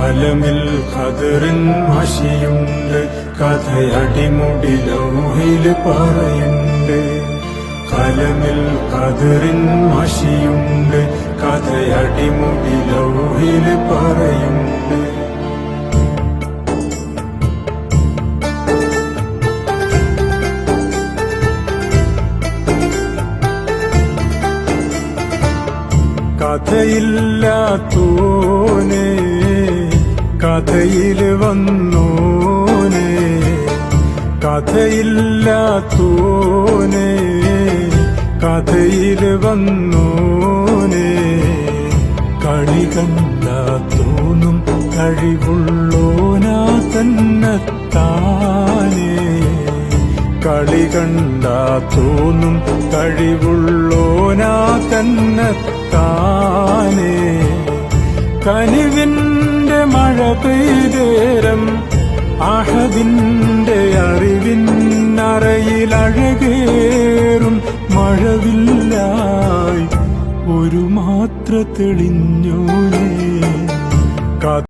കലമിൽ ഖദറിൻ മഷിയുണ്ട്, കഥയടിമുടി ലൗഹിൽ പറയുണ്ട്. കലമിൽ ഖദറിൻ മഷിയുണ്ട്, കഥയടിമുടി ലൗഹിൽ പറയുണ്ട്. കഥയില്ലാത്തോനെ കഥയില് വന്നോനെ, കഥയില്ലാത്തോനെ കഥയില് വന്നോനെ, കളി കണ്ടാ തോന്നും കഴിവുള്ളോനാ തന്നെത്താനേ. കളി കണ്ടാ തോന്നും കഴിവുള്ളോനാ തന്നെത്താനേ. കനിവിന്റെ മഴ പെയ്തേരം അഹദിന്റെ അറിവിന്നറയിലഴകേറും മഴവില്ലായി ഒരു മാത്ര തെളിഞ്ഞോനേ. കഥ